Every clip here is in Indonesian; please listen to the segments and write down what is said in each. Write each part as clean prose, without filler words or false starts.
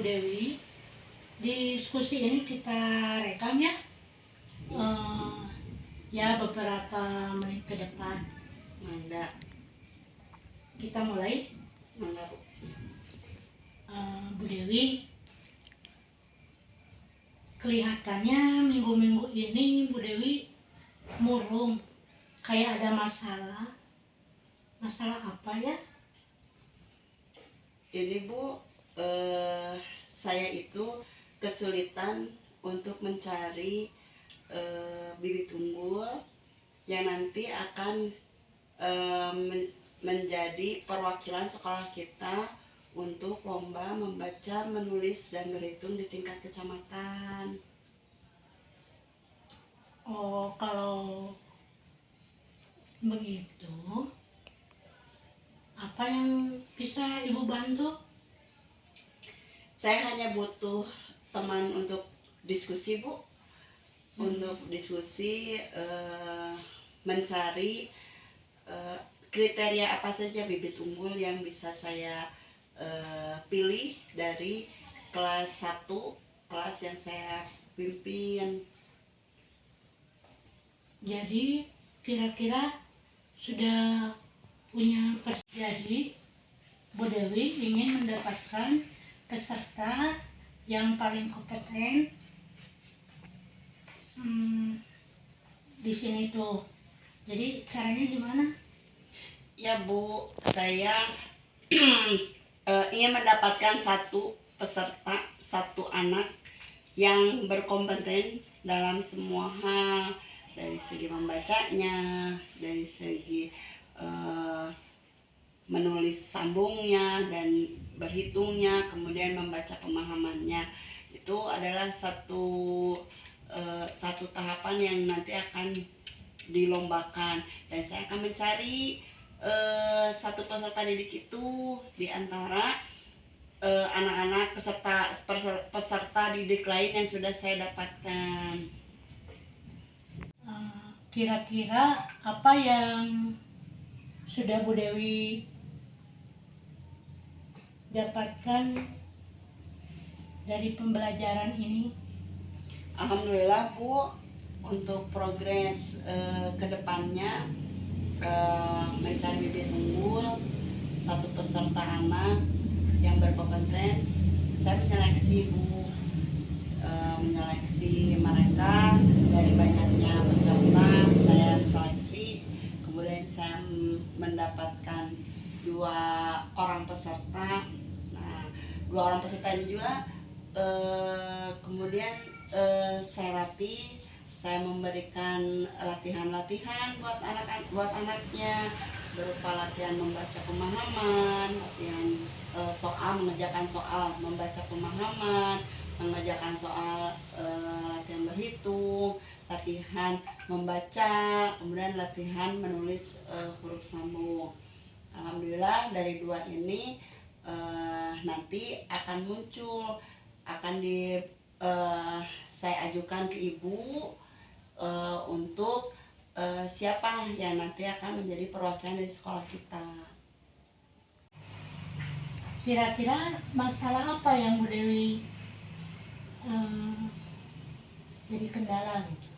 Dewi. Diskusi ini kita rekam ya. Ya beberapa menit ke depan. Mangga. Kita mulai. Mangga Bu. Bu Dewi, kelihatannya minggu-minggu ini Bu Dewi murung, kayak ada masalah. Masalah apa ya? Ini Bu, saya itu kesulitan untuk mencari bibit unggul yang nanti akan menjadi perwakilan sekolah kita untuk lomba membaca, menulis, dan berhitung di tingkat kecamatan. Oh, kalau begitu, apa yang bisa Ibu bantu? Saya hanya butuh teman untuk diskusi Bu, untuk diskusi mencari kriteria apa saja bibit unggul yang bisa saya pilih dari kelas 1, kelas yang saya pimpin. Jadi kira-kira sudah punya jadi Bu Dewi ingin mendapatkan peserta yang paling kompeten di sini tuh. Jadi caranya gimana? Ya Bu, saya ingin mendapatkan satu peserta, satu anak yang berkompeten dalam semua hal, dari segi membacanya, dari segi menulis sambungnya dan berhitungnya, kemudian membaca pemahamannya. Itu adalah satu tahapan yang nanti akan dilombakan, dan saya akan mencari satu peserta didik itu di antara anak-anak peserta didik lain yang sudah saya dapatkan. Kira-kira apa yang sudah Bu Dewi dapatkan dari pembelajaran ini? Alhamdulillah Bu, untuk progres kedepannya mencari bibit unggul, satu peserta anak yang berkompeten, saya menyeleksi Bu, menyeleksi mereka dari banyaknya peserta. Saya seleksi, kemudian saya mendapatkan 2 orang peserta. Nah, 2 orang peserta ini juga kemudian saya latih. Saya memberikan latihan-latihan buat anaknya, berupa latihan membaca pemahaman, latihan mengerjakan soal membaca pemahaman, mengerjakan soal latihan berhitung, latihan membaca, kemudian latihan menulis huruf sambung. Alhamdulillah dari 2 ini nanti akan muncul, akan saya ajukan ke Ibu untuk siapa yang nanti akan menjadi perwakilan dari sekolah kita. Kira-kira masalah apa yang Bu Dewi jadi kendala gitu?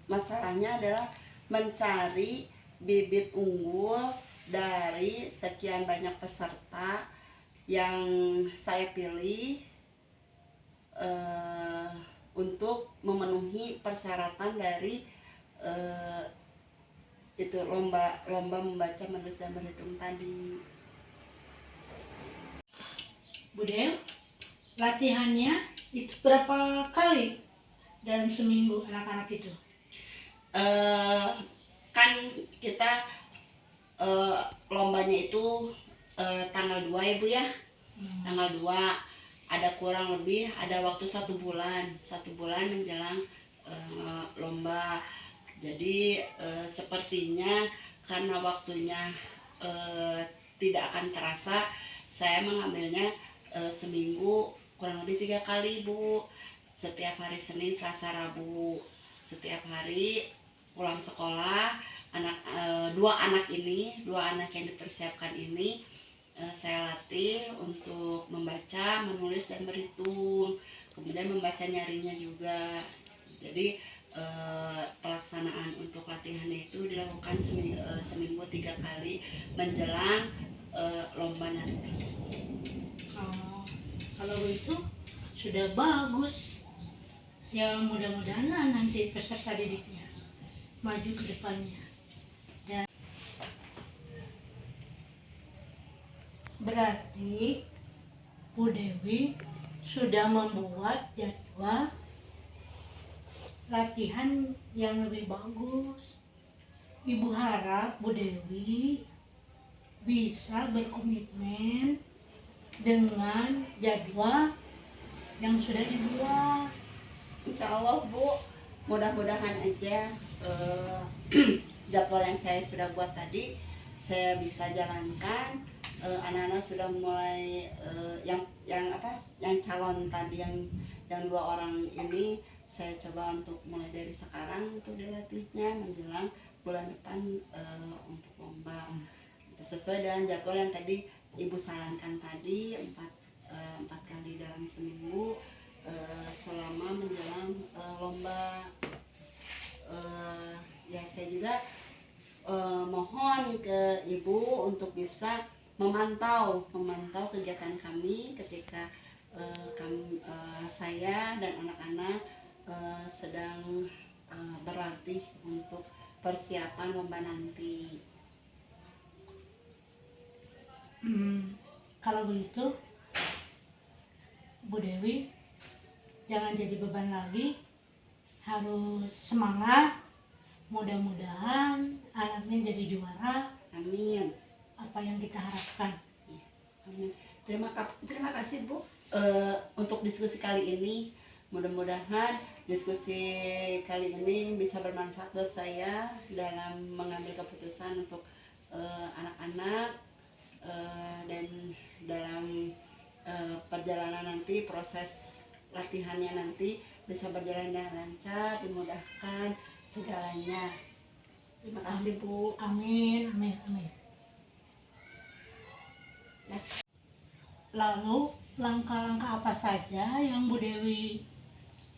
Masalahnya adalah mencari bibit unggul dari sekian banyak peserta yang saya pilih untuk memenuhi persyaratan dari itu lomba membaca, menulis, dan berhitung tadi. Bu Dewi, latihannya itu berapa kali dalam seminggu anak-anak itu? Kan kita lombanya itu tanggal 2 ya Bu ya. Tanggal 2, ada kurang lebih ada waktu 1 bulan menjelang lomba. Jadi sepertinya karena waktunya tidak akan terasa, saya mengambilnya seminggu kurang lebih 3 kali Bu. Setiap hari Senin, Selasa, Rabu. Setiap hari pulang sekolah, dua anak yang dipersiapkan ini saya latih untuk membaca, menulis dan berhitung, kemudian membaca nyarinya juga. Jadi pelaksanaan untuk latihannya itu dilakukan seminggu 3 kali menjelang lomba nanti. Oh, kalau begitu sudah bagus. Ya mudah-mudahan lah nanti peserta didiknya maju ke depannya. Dan berarti Bu Dewi sudah membuat jadwal latihan yang lebih bagus. Ibu harap Bu Dewi bisa berkomitmen dengan jadwal yang sudah dibuat. Insya Allah Bu, mudah-mudahan aja jadwal yang saya sudah buat tadi saya bisa jalankan. Anak-anak sudah mulai yang calon tadi yang 2 orang ini saya coba untuk mulai dari sekarang untuk dilatihnya menjelang bulan depan untuk lomba. Sesuai dengan jadwal yang tadi Ibu sarankan tadi 4 kali dalam seminggu selama menjelang lomba. Ya saya juga mohon ke Ibu untuk bisa memantau kegiatan kami ketika saya dan anak-anak sedang berlatih untuk persiapan lomba nanti. Kalau begitu Bu Dewi jangan jadi beban lagi, harus semangat. Mudah-mudahan anaknya jadi juara. Amin. Apa yang kita harapkan. Amin. Terima kasih Bu untuk diskusi kali ini. Mudah-mudahan diskusi kali ini bisa bermanfaat buat saya dalam mengambil keputusan untuk anak-anak dan dalam perjalanan nanti, proses latihannya nanti bisa berjalan dengan lancar, dimudahkan segalanya. Terima kasih Bu. Amin. Lalu langkah-langkah apa saja yang Bu Dewi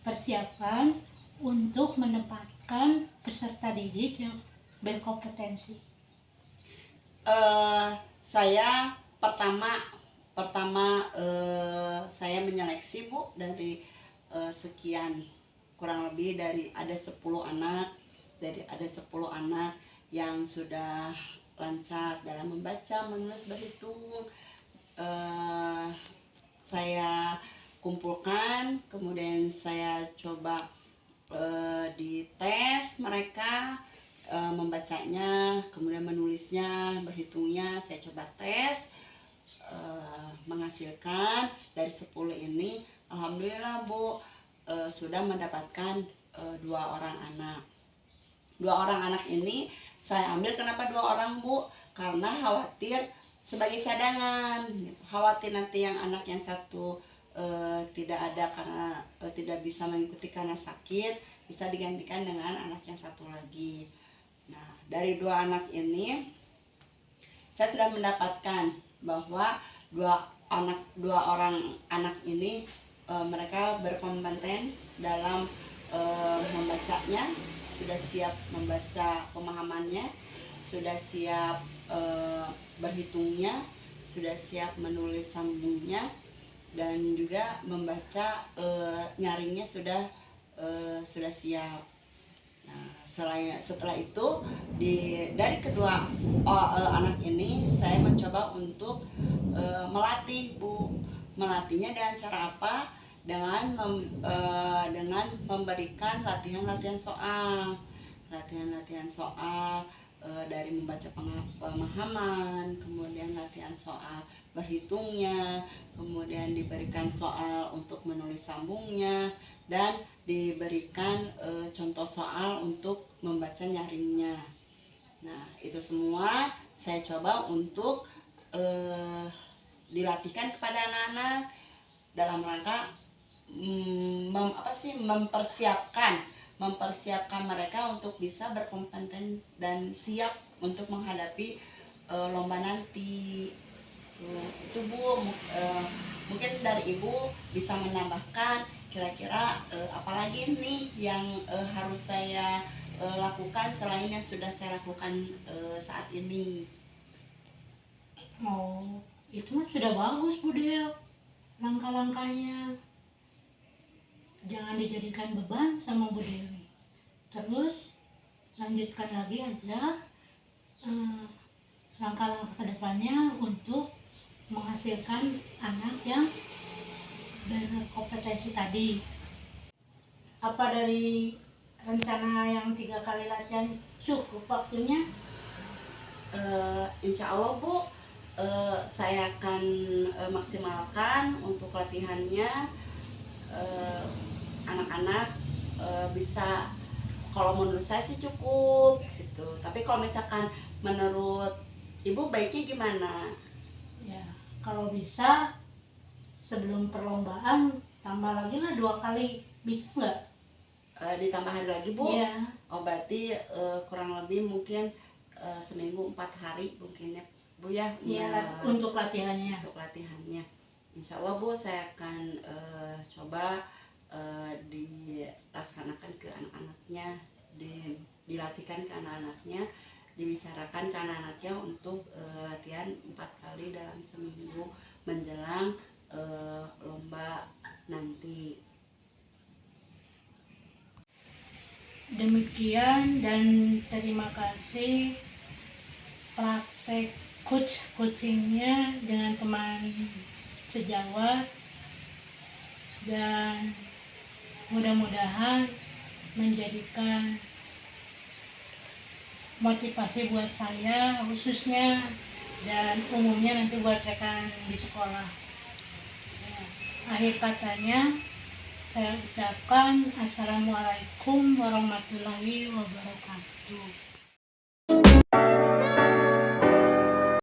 persiapkan untuk menempatkan peserta didik yang berkompetensi? Saya pertama saya menyeleksi Bu dari sekian, kurang lebih ada 10 anak yang sudah lancar dalam membaca, menulis, berhitung. Saya kumpulkan, kemudian saya coba dites mereka membacanya, kemudian menulisnya, berhitungnya saya coba tes, menghasilkan dari 10 ini alhamdulillah Bu sudah mendapatkan 2 orang anak. 2 orang anak ini saya ambil, kenapa 2 orang Bu? Karena khawatir sebagai cadangan gitu. Khawatir nanti yang anak yang satu tidak ada karena tidak bisa mengikuti karena sakit, bisa digantikan dengan anak yang satu lagi. Nah, dari 2 anak ini saya sudah mendapatkan bahwa 2 orang anak ini mereka berkompeten dalam membacanya, sudah siap membaca pemahamannya, sudah siap berhitungnya, sudah siap menulis sambungnya, dan juga membaca nyaringnya sudah siap. Nah, setelah itu dari kedua anak ini saya mencoba untuk melatih Bu. Melatihnya dengan cara apa? Dengan memberikan latihan soal dari membaca pemahaman, kemudian latihan soal berhitungnya, kemudian diberikan soal untuk menulis sambungnya, dan diberikan contoh soal untuk membaca nyaringnya. Nah, itu semua saya coba untuk dilatihkan kepada anak-anak dalam rangka mempersiapkan mereka untuk bisa berkompeten dan siap untuk menghadapi lomba nanti. Itu Bu, mungkin dari Ibu bisa menambahkan kira-kira apalagi nih yang harus saya lakukan selain yang sudah saya lakukan saat ini. Oh, itu mah sudah bagus Bu Deo. Langkah-langkahnya jangan dijadikan beban sama Bu Dewi. Terus lanjutkan lagi aja eh, langkah-langkah kedepannya untuk menghasilkan anak yang berkompetensi tadi. Apa dari rencana yang 3 kali latihan cukup waktunya? Insya Allah Bu, saya akan maksimalkan untuk latihannya. Anak-anak bisa, kalau menurut saya sih cukup gitu, tapi kalau misalkan menurut Ibu baiknya gimana? Ya, kalau bisa sebelum perlombaan tambah lagi lah 2 kali, bisa nggak? Ditambah hari lagi Bu? Iya. Oh berarti kurang lebih mungkin seminggu 4 hari mungkin ya Bu ya? Iya, untuk latihannya. Untuk latihannya. Insya Allah Bu, saya akan coba dilaksanakan ke anak-anaknya, dilatihkan ke anak-anaknya, dibicarakan ke anak-anaknya untuk latihan 4 kali dalam seminggu menjelang lomba nanti. Demikian dan terima kasih praktek coachingnya dengan teman sejawat, dan mudah-mudahan menjadikan motivasi buat saya khususnya dan umumnya nanti buat rekan di sekolah. Ya, akhir katanya saya ucapkan Assalamualaikum warahmatullahi wabarakatuh.